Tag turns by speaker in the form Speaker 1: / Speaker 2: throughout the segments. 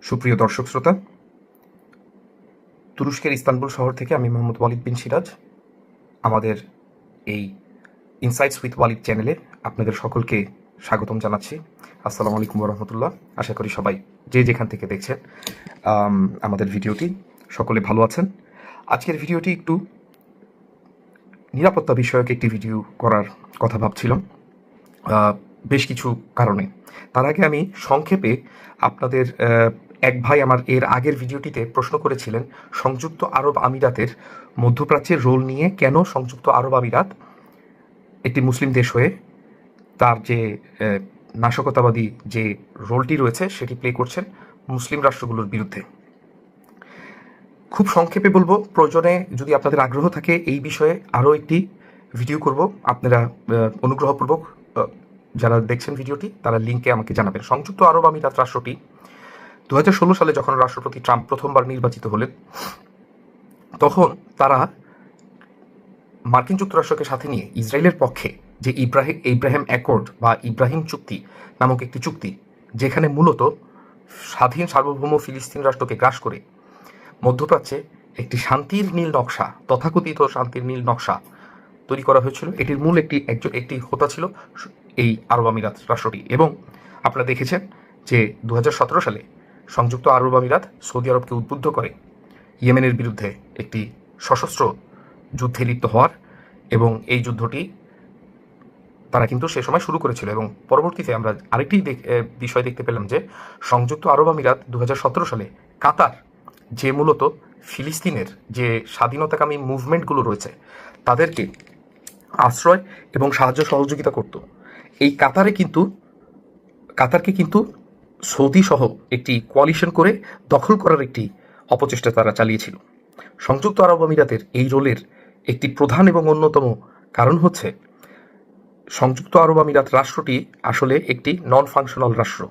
Speaker 1: সুপ্রিয় দর্শক শ্রোতা, তুরস্কের ইস্তানবুল শহর থেকে আমি মোহাম্মদ ওয়ালিদ বিন সিরাজ আমাদের এই ইনসাইটস উইথ ওয়ালিদ চ্যানেলে আপনাদের সকলকে স্বাগতম জানাচ্ছি। আসসালামু আলাইকুম রহমতুল্লাহ। আশা করি সবাই যে যেখান থেকে দেখছেন আমাদের ভিডিওটি সকলে ভালো আছেন। আজকের ভিডিওটি একটু নিরাপত্তা বিষয়ক একটি ভিডিও করার কথা ভাবছিলাম বেশ কিছু কারণে। তার আগে আমি সংক্ষেপে আপনাদের এক ভাই আমার এর আগের ভিডিওটিতে প্রশ্ন করেছিলেন সংযুক্ত আরব আমিরাতের মধ্যপ্রাচ্যের রোল নিয়ে, কেন সংযুক্ত আরব আমিরাত একটি মুসলিম দেশ হয়ে তার যে নাশকতাবাদী যে রোলটি রয়েছে সেটি প্লে করছেন মুসলিম রাষ্ট্রগুলোর বিরুদ্ধে। খুব সংক্ষেপে বলবো, প্রয়োজনে যদি আপনাদের আগ্রহ থাকে এই বিষয়ে আরও একটি ভিডিও করব। আপনারা অনুগ্রহপূর্বক যারা দেখছেন ভিডিওটি তারা লিঙ্কে আমাকে জানাবেন। সংযুক্ত আরব আমিরাত রাষ্ট্রটি 2016 সালে যখন রাষ্ট্রপতি ট্রাম্প প্রথমবার নির্বাচিত হলেন, তখন তারা মার্কিন যুক্তরাষ্ট্রকে সাথে নিয়ে ইসরায়েলের পক্ষে যে ইব্রাহিম অ্যাকর্ড বা ইব্রাহিম চুক্তি নামক একটি চুক্তি, যেখানে মূলত স্বাধীন সার্বভৌম ফিলিস্তিন রাষ্ট্রকে গ্রাস করে মধ্যপ্রাচ্যে একটি শান্তির নীল নকশা, তথাকথিত শান্তির নীল নকশা তৈরি করা হয়েছিল। এটির মূল একটি হোতা ছিল এই আরব আমিরাত রাষ্ট্রটি। এবং আপনারা দেখেছেন যে 2017 সালে সংযুক্ত আরব আমিরাত সৌদি আরবকে উদ্বুদ্ধ করে ইয়েমেনের বিরুদ্ধে একটি সশস্ত্র যুদ্ধে লিপ্ত হওয়ার, এবং এই যুদ্ধটি তারা কিন্তু সে সময় শুরু করেছিল। এবং পরবর্তীতে আমরা আরেকটি বিষয় দেখতে পেলাম যে সংযুক্ত আরব আমিরাত 2017 সালে কাতার, যে মূলত ফিলিস্তিনের যে স্বাধীনতাকামী মুভমেন্টগুলো রয়েছে তাদেরকে আশ্রয় এবং সাহায্য সহযোগিতা করত, এই কাতারকে কিন্তু সৌদি সহ একটি কোয়ালিশন করে দখল করার একটি অপচেষ্টা তারা চালিয়েছিল। সংযুক্ত আরব আমিরাতের এই রোলের একটি প্রধান এবং অন্যতম কারণ হচ্ছে সংযুক্ত আরব আমিরাত রাষ্ট্রটি আসলে একটি নন ফাংশনাল রাষ্ট্র।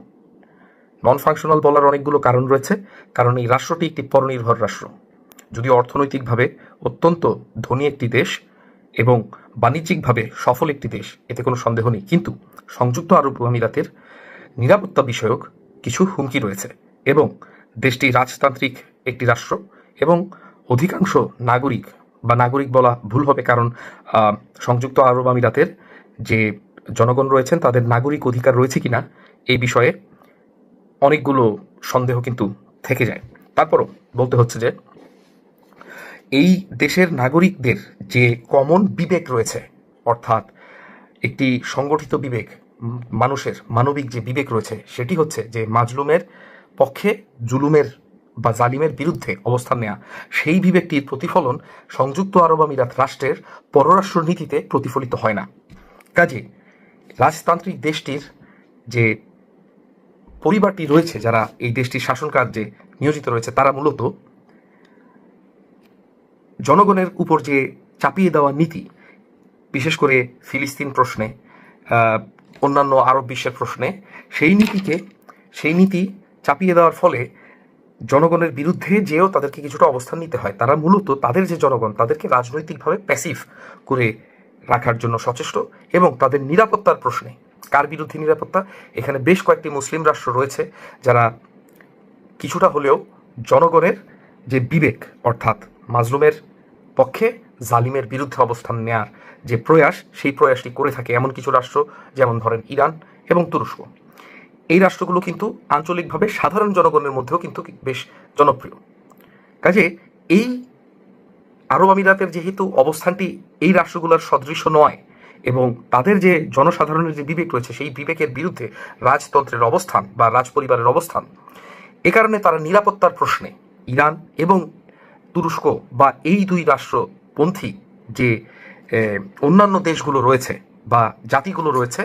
Speaker 1: নন ফাংশনাল বলার অনেকগুলো কারণ রয়েছে, কারণ এই রাষ্ট্রটি একটি পরনির্ভর রাষ্ট্র। যদি অর্থনৈতিকভাবে অত্যন্ত ধনী একটি দেশ এবং বাণিজ্যিকভাবে সফল একটি দেশ, এতে কোনো সন্দেহ নেই, কিন্তু সংযুক্ত আরব আমিরাতের নিরাপত্তা বিষয়ক কিছু হুমকি রয়েছে। এবং দেশটি রাজতান্ত্রিক একটি রাষ্ট্র, এবং অধিকাংশ নাগরিক বলা ভুল হবে, কারণ সংযুক্ত আরব আমিরাতের যে জনগণ রয়েছেন তাদের নাগরিক অধিকার রয়েছে কিনা এই বিষয়ে অনেকগুলো সন্দেহ কিন্তু থেকে যায়। তারপরও বলতে হচ্ছে যে এই দেশের নাগরিকদের যে কমন বিবেক রয়েছে, অর্থাৎ একটি সংগঠিত বিবেক, মানুষের মানবিক যে বিবেক রয়েছে, সেটি হচ্ছে যে মাজলুমের পক্ষে জুলুমের বা জালিমের বিরুদ্ধে অবস্থান নেওয়া। সেই বিবেকটির প্রতিফলন সংযুক্ত আরব আমিরাত রাষ্ট্রের পররাষ্ট্র নীতিতে প্রতিফলিত হয় না। কাজে রাজতান্ত্রিক দেশটির যে পরিবারটি রয়েছে, যারা এই দেশটির শাসন কার্যে নিয়োজিত রয়েছে, তারা মূলত জনগণের উপর যে চাপিয়ে দেওয়া নীতি, বিশেষ করে ফিলিস্তিন প্রশ্নে, অন্যান্য আরব বিশ্বের প্রশ্নে, সেই নীতি চাপিয়ে দেওয়ার ফলে জনগণের বিরুদ্ধে যেও তাদেরকে কিছুটা অবস্থান নিতে হয়। তারা মূলত তাদের যে জনগণ, তাদেরকে রাজনৈতিকভাবে প্যাসিভ করে রাখার জন্য সচেষ্ট। এবং তাদের নিরাপত্তার প্রশ্নে, কার বিরুদ্ধে নিরাপত্তা, এখানে বেশ কয়েকটি মুসলিম রাষ্ট্র রয়েছে যারা কিছুটা হলেও জনগণের যে বিবেক, অর্থাৎ মাজলুমের পক্ষে জালিমের বিরুদ্ধে অবস্থান নেওয়ার যে প্রয়াস, সেই প্রয়াসটি করে থাকে। এমন কিছু রাষ্ট্র যেমন ধরেন ইরান এবং তুরস্ক, এই রাষ্ট্রগুলো কিন্তু আঞ্চলিকভাবে সাধারণ জনগণের মধ্যেও কিন্তু বেশ জনপ্রিয়। কাজে এই আরব আমিরাতের যেহেতু অবস্থানটি এই রাষ্ট্রগুলোর সদৃশ্য নয়, এবং তাদের যে জনসাধারণের যে বিবেক রয়েছে সেই বিবেকের বিরুদ্ধে রাজতন্ত্রের অবস্থান বা রাজপরিবারের অবস্থান, এ কারণে তারা নিরাপত্তার প্রশ্নে ইরান এবং তুরস্ক বা এই দুই রাষ্ট্রপন্থী যে অন্যান্য দেশগুলো রয়েছে বা জাতিগুলো রয়েছে,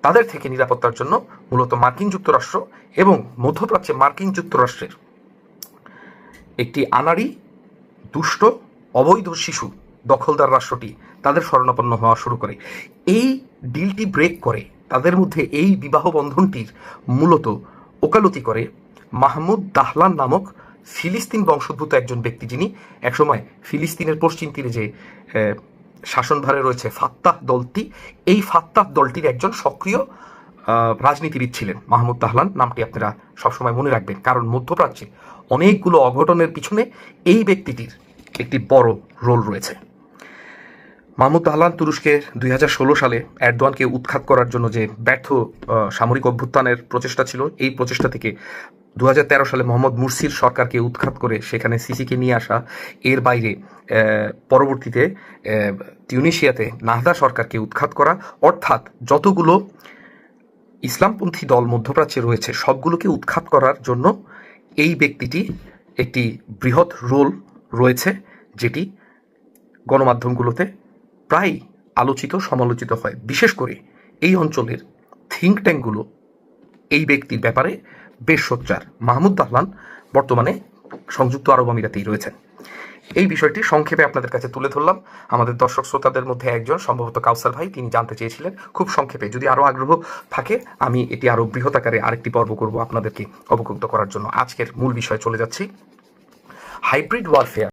Speaker 1: তাদের থেকে নিরাপত্তার জন্য মূলত মার্কিন যুক্তরাষ্ট্র এবং মধ্যপ্রাচ্যে মার্কিন যুক্তরাষ্ট্রের একটি আনাড়ি, দুষ্ট, অবৈধ শিশু দখলদার রাষ্ট্রটি তাদের শরণাপন্ন হওয়া শুরু করে। এই ডিলটি ব্রেক করে, তাদের মধ্যে এই বিবাহ বন্ধনটির মূলত ওকালতি করে মাহমুদ দাহলান নামক ফিলিস্তিন বংশোদ্ভূত একজন ব্যক্তি, যিনি একসময় ফিলিস্তিনের পশ্চিম তীরে যে শাসনভারে রয়েছে ফাত্তাহ দলটি, এই ফাত্তাহ দলটির একজন সক্রিয় রাজনীতিবিদ ছিলেন। মাহমুদ দাহলান নামটি আপনারা সবসময় মনে রাখবেন, কারণ মধ্যপ্রাচ্যে অনেকগুলো অঘটনের পিছনে এই ব্যক্তিটির একটি বড় রোল রয়েছে। মাহমুদ দাহলান তুরস্কের 2016 সালে এরদোয়ানকে উৎখাত করার জন্য যে ব্যর্থ সামরিক অভ্যুত্থানের প্রচেষ্টা ছিল, এই প্রচেষ্টা থেকে 2013 সালে মোহাম্মদ মুরসির সরকারকে উৎখাত করে সেখানে সিসিকে নিয়ে আসা, এর বাইরে পরবর্তীতে তিউনিশিয়াতে নাহদা সরকারকে উৎখাত করা, অর্থাৎ যতগুলো ইসলামপন্থী দল মধ্যপ্রাচ্যে রয়েছে সবগুলোকে উৎখাত করার জন্য এই ব্যক্তিটি একটি বৃহৎ রোল রয়েছে, যেটি গণমাধ্যমগুলোতে প্রায় আলোচিত সমালোচিত হয়। বিশেষ করে এই অঞ্চলের থিঙ্ক ট্যাঙ্কগুলো এই ব্যক্তির ব্যাপারে বেশ সোচ্চার। মাহমুদ দাহলান বর্তমানে সংযুক্ত আরব আমিরাতেই রয়েছেন। এই বিষয়টি সংক্ষেপে আপনাদের কাছে তুলে ধরলাম। আমাদের দর্শক শ্রোতাদের মধ্যে একজন, সম্ভবত কাউসার ভাই, তিনি জানতে চেয়েছিলেন খুব সংক্ষেপে। যদি আরও আগ্রহ থাকে আমি এটি আরও বৃহৎ আকারে আরেকটি পর্ব করব আপনাদেরকে অবগত করার জন্য। আজকের মূল বিষয়ে চলে যাচ্ছি। Hybrid warfare